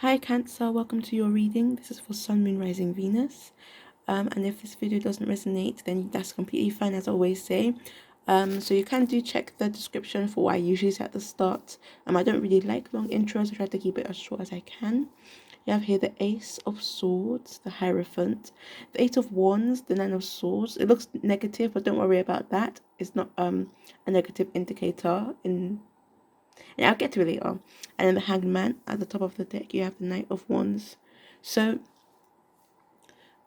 Hi Cancer, welcome to your reading. This is for Sun, Moon, Rising, Venus. And if this video doesn't resonate, then that's completely fine, as I always say. So you can do check the description for what I usually say at the start. I don't really like long intros, I try to keep it as short as I can. You have here the Ace of Swords, the Hierophant, the Eight of Wands, the Nine of Swords. It looks negative, but don't worry about that. It's not a negative indicator in. And I'll get to it later. And then the Hanged Man at the top of the deck, you have the Knight of Wands. So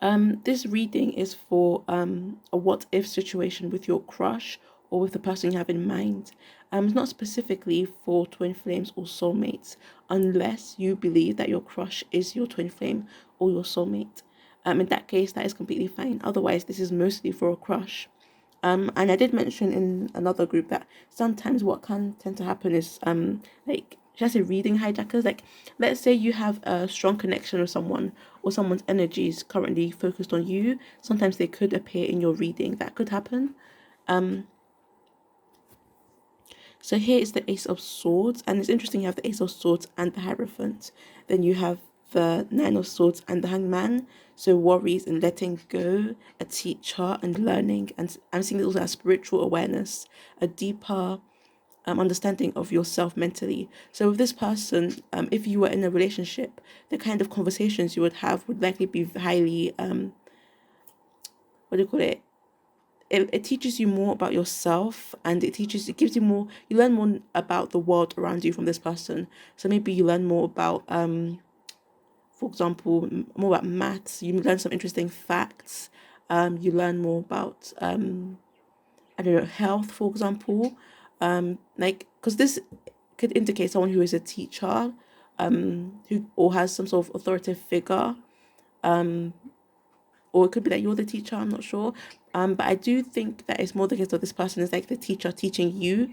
this reading is for a what if situation with your crush or with the person you have in mind. It's not specifically for twin flames or soulmates, unless you believe that your crush is your twin flame or your soulmate. In that case, that is completely fine. Otherwise, this is mostly for a crush. And I did mention in another group that sometimes what can tend to happen is like, should I say, reading hijackers? Like, let's say you have a strong connection with someone, or someone's energy is currently focused on you. Sometimes they could appear in your reading. That could happen. So here is the Ace of Swords, and it's interesting you have the Ace of Swords and the Hierophant. Then you have the Nine of Swords and the Hangman. So worries and letting go, a teacher and learning, and I'm seeing this also as spiritual awareness, a deeper understanding of yourself mentally. So with this person, if you were in a relationship, the kind of conversations you would have would likely be highly what do you call it? It teaches you more about yourself, and it gives you more, you learn more about the world around you from this person. So maybe you learn more about for example, more about maths. You learn some interesting facts. You learn more about I don't know, health, for example. Like, because this could indicate someone who is a teacher, who or has some sort of authoritative figure, or it could be that you're the teacher. I'm not sure. But I do think that it's more the case of this person is like the teacher teaching you.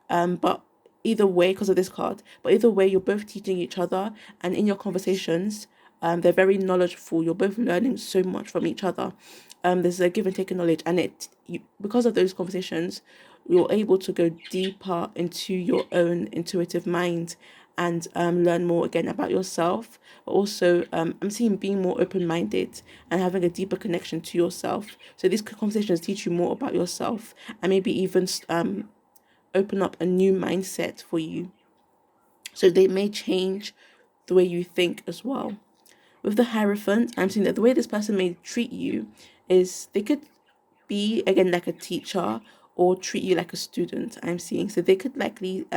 But either way, because of this card, but either way, you're both teaching each other, and in your conversations, they're very knowledgeable. You're both learning so much from each other. There's a give and take of knowledge, and because of those conversations, you're able to go deeper into your own intuitive mind and learn more again about yourself. But also, I'm seeing being more open minded and having a deeper connection to yourself. So these conversations teach you more about yourself, and maybe even open up a new mindset for you. So they may change the way you think as well. With the Hierophant, I'm seeing that the way this person may treat you is they could be again like a teacher or treat you like a student. I'm seeing, so they could likely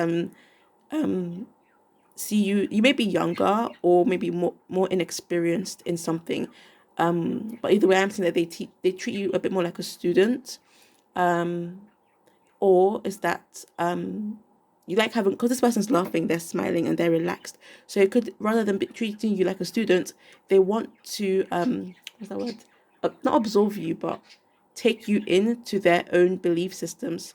see you. You may be younger or maybe more inexperienced in something, but either way, I'm seeing that they treat you a bit more like a student, or is that you like having, because this person's laughing, they're smiling and they're relaxed. So it could, rather than treating you like a student, they want to what's that word? Not absolve you, but take you into their own belief systems.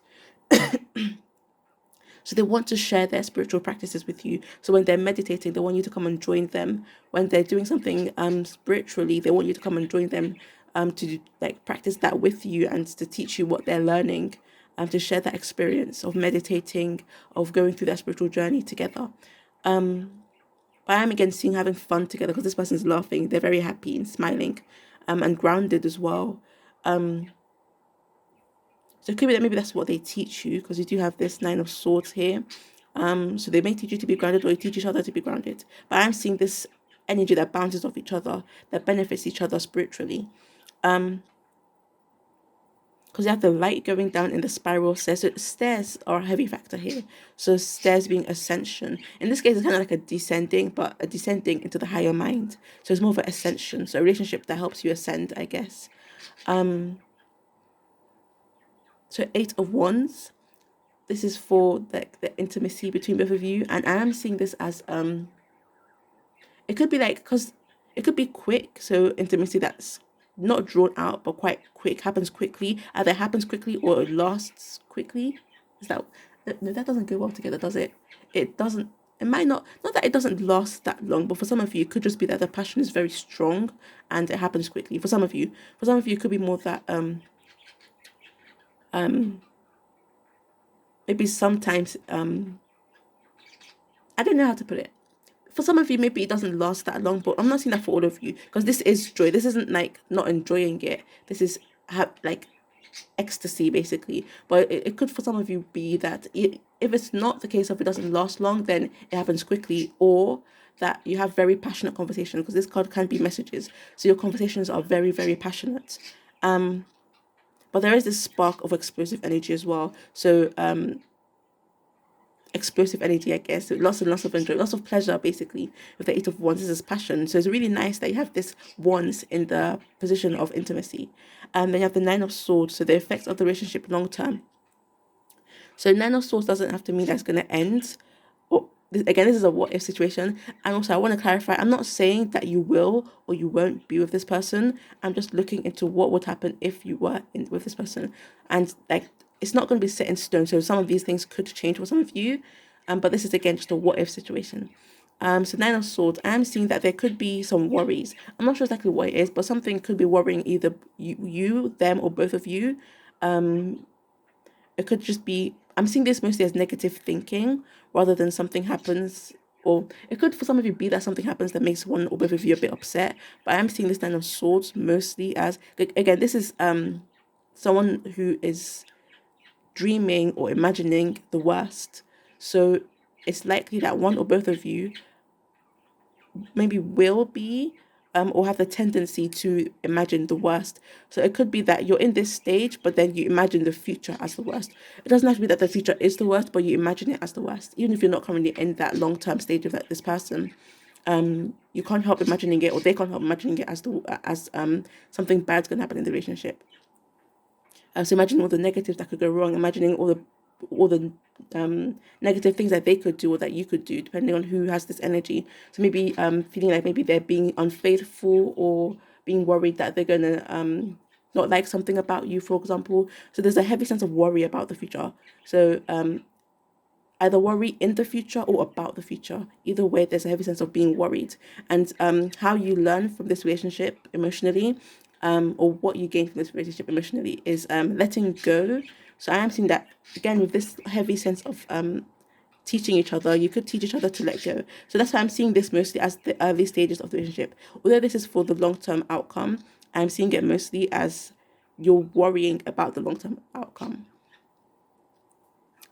So they want to share their spiritual practices with you. So when they're meditating, they want you to come and join them. When they're doing something spiritually, they want you to come and join them to like practice that with you and to teach you what they're learning, to share that experience of meditating, of going through that spiritual journey together. But I am again seeing having fun together because this person's laughing. They're very happy and smiling, and grounded as well. So it could be that maybe that's what they teach you, because you do have this Nine of Swords here. So they may teach you to be grounded, or you teach each other to be grounded. But I'm seeing this energy that bounces off each other, that benefits each other spiritually. Because you have the light going down in the spiral stairs. So stairs are a heavy factor here. So stairs being ascension. In this case, it's kind of like a descending, but a descending into the higher mind. So it's more of an ascension. So a relationship that helps you ascend, I guess. So Eight of Wands. This is for the intimacy between both of you, and I am seeing this as it could be like, because it could be quick, so intimacy that's not drawn out but quite quick, happens quickly, either happens quickly or it lasts quickly. Is that, no, that doesn't go well together, does it? It doesn't. It might not that it doesn't last that long, but for some of you it could just be that the passion is very strong and it happens quickly. For some of you it could be more that maybe sometimes I don't know how to put it. for some of you, maybe it doesn't last that long, but I'm not saying that for all of you, because this is joy. This isn't like not enjoying it. This is like ecstasy, basically. But it could for some of you be that if it's not the case of it doesn't last long, then it happens quickly, or that you have very passionate conversations, because this card can be messages. So your conversations are very, very passionate. But there is this spark of explosive energy as well. So explosive energy, I guess. So lots and lots of enjoy, lots of pleasure, basically, with the Eight of Wands. This is passion. So it's really nice that you have this Wands in the position of intimacy. And then you have the Nine of Swords, so the effects of the relationship long term. So Nine of Swords doesn't have to mean that's going to end. Or again, this is a what if situation. And also, I want to clarify, I'm not saying that you will or you won't be with this person. I'm just looking into what would happen if you were with this person. And like, it's not going to be set in stone. So some of these things could change for some of you. But this is again just a what if situation. So Nine of Swords, I'm seeing that there could be some worries. I'm not sure exactly what it is, but something could be worrying either you, them, or both of you. It could just be, I'm seeing this mostly as negative thinking rather than something happens, or it could for some of you be that something happens that makes one or both of you a bit upset. But I'm seeing this Nine of Swords mostly as, again, this is someone who is dreaming or imagining the worst. So it's likely that one or both of you maybe will be or have the tendency to imagine the worst. So it could be that you're in this stage, but then you imagine the future as the worst. It doesn't have to be that the future is the worst, but you imagine it as the worst, even if you're not currently in that long-term stage of this person. You can't help imagining it, or they can't help imagining it as something bad's gonna happen in the relationship. So imagining all the negatives that could go wrong, imagining all the negative things that they could do or that you could do, depending on who has this energy. So maybe feeling like maybe they're being unfaithful, or being worried that they're gonna not like something about you, for example. So there's a heavy sense of worry about the future. So either worry in the future or about the future. Either way, there's a heavy sense of being worried. And how you learn from this relationship emotionally, or what you gain from this relationship emotionally, is letting go. So I am seeing that, again, with this heavy sense of teaching each other, you could teach each other to let go. So that's why I'm seeing this mostly as the early stages of the relationship. Although this is for the long-term outcome, I'm seeing it mostly as you're worrying about the long-term outcome,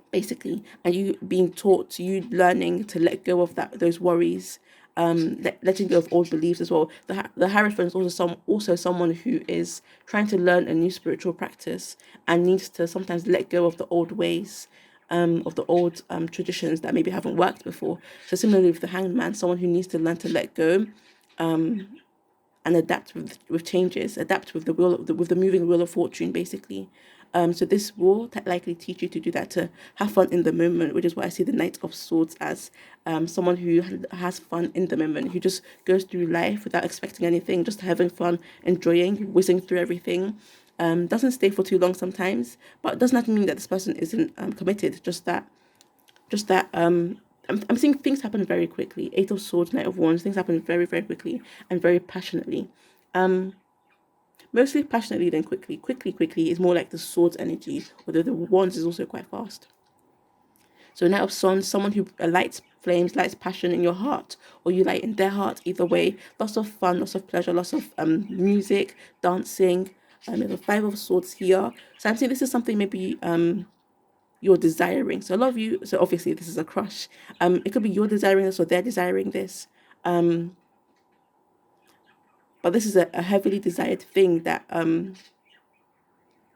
basically, and you being taught, you learning to let go of those worries, letting go of old beliefs as well. The Hierophant is also someone who is trying to learn a new spiritual practice and needs to sometimes let go of the old ways, of the old traditions that maybe haven't worked before. So similarly with the Hanged Man, someone who needs to learn to let go, and adapt with changes, adapt with the with the moving wheel of fortune, basically. So this will likely teach you to do that, to have fun in the moment, which is why I see the Knight of Swords as someone who has fun in the moment, who just goes through life without expecting anything, just having fun, enjoying, whizzing through everything. Doesn't stay for too long sometimes, but it doesn't have to mean that this person isn't committed. Just that I'm seeing things happen very quickly. Eight of Swords, Knight of Wands, things happen very, very quickly and very passionately. Mostly passionately than quickly. Quickly is more like the Swords energy, although the Wands is also quite fast. So Knight of Swords, someone who lights flames, lights passion in your heart, or you light in their heart. Either way, lots of fun, lots of pleasure, lots of music, dancing. We have a Five of Swords here. So I'm saying this is something maybe you're desiring. So a lot of you, so obviously this is a crush. It could be you're desiring this or they're desiring this. But this is a heavily desired thing that I'm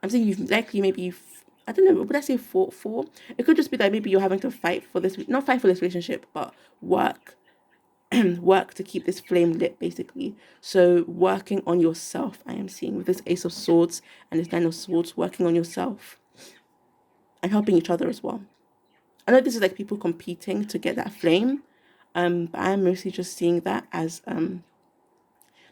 saying you've likely maybe, I don't know, would I say fought for? It could just be that maybe you're having to fight for this, not fight for this relationship, but work work to keep this flame lit, basically. So working on yourself, I am seeing with this Ace of Swords and this Nine of Swords, working on yourself and helping each other as well. I know this is like people competing to get that flame, but I'm mostly just seeing that as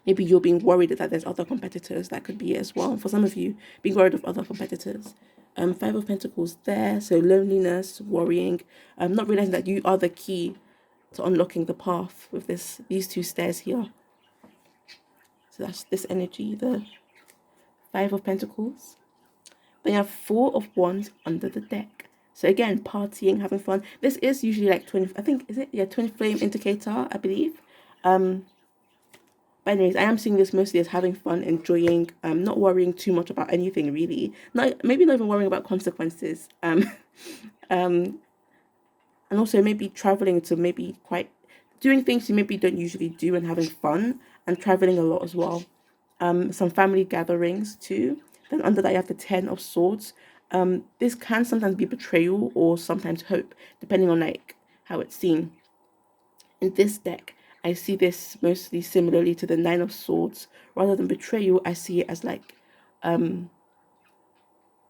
maybe you're being worried that there's other competitors. That could be it as well. For some of you, being worried of other competitors. Five of Pentacles there, so loneliness, worrying, not realizing that you are the key to unlocking the path with these two stairs here. So that's this energy, the Five of Pentacles. Then you have Four of Wands under the deck. So again, partying, having fun. This is usually like twin. I think is it twin flame indicator, I believe. But anyways, I am seeing this mostly as having fun, enjoying, not worrying too much about anything really. Not maybe not even worrying about consequences. Um, and also maybe traveling to maybe quite doing things you maybe don't usually do and having fun and traveling a lot as well. Some family gatherings too. Then under that you have the Ten of Swords. This can sometimes be betrayal or sometimes hope, depending on like how it's seen. In this deck, I see this mostly similarly to the Nine of Swords. Rather than betrayal, I see it as like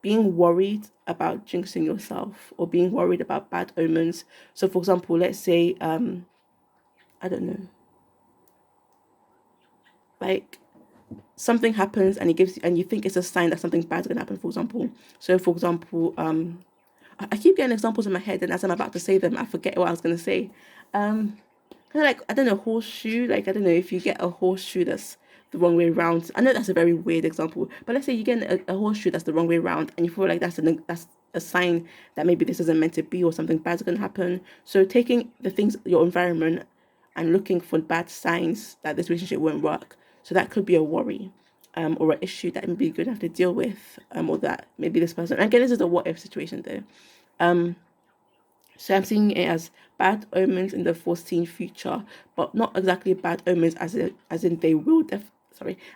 being worried about jinxing yourself or being worried about bad omens. So for example, let's say I don't know, like something happens and it gives you, and you think it's a sign that something bad's gonna happen, for example. So for example, I keep getting examples in my head, and as I'm about to say them, I forget what I was gonna say. Kind of like, I don't know, horseshoe. Like, I don't know if you get a horseshoe that's the wrong way around. I know that's a very weird example, but let's say you get a horseshoe that's the wrong way around, and you feel like that's a sign that maybe this isn't meant to be or something bad's gonna happen. So taking the things, your environment, and looking for bad signs that this relationship won't work. So that could be a worry. Or an issue that maybe you're gonna have to deal with, or that maybe this person. Again, this is a what if situation though. So I'm seeing it as bad omens in the foreseen future, but not exactly bad omens as in they will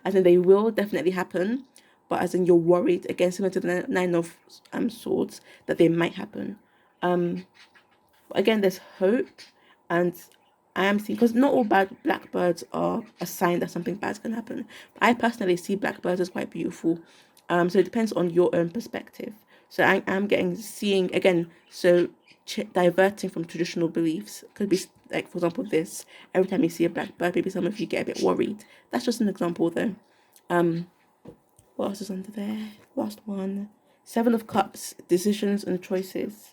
as in they will definitely happen, but as in you're worried, again similar to the Nine of Swords, that they might happen. But again, there's hope, and I am seeing, because not all bad blackbirds are a sign that something bad's gonna happen. I personally see blackbirds as quite beautiful. So it depends on your own perspective. So I am getting seeing again. So diverting from traditional beliefs could be like, for example, this. Every time you see a blackbird, maybe some of you get a bit worried. That's just an example, though. What else is under there? Last one. Seven of Cups. Decisions and choices.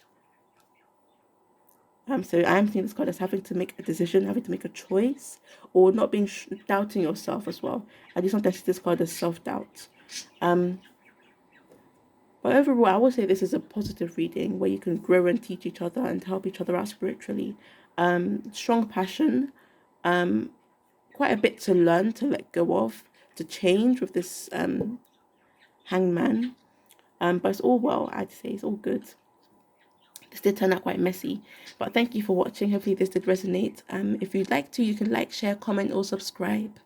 So I'm seeing this card as having to make a decision, having to make a choice, or not being doubting yourself as well. I do sometimes see this card as self-doubt. But overall, I would say this is a positive reading where you can grow and teach each other and help each other out spiritually. Strong passion, quite a bit to learn, to let go of, to change with this hangman. But it's all well, I'd say. It's all good. This did turn out quite messy, but thank you for watching. Hopefully this did resonate. If you'd like to, you can like, share, comment, or subscribe.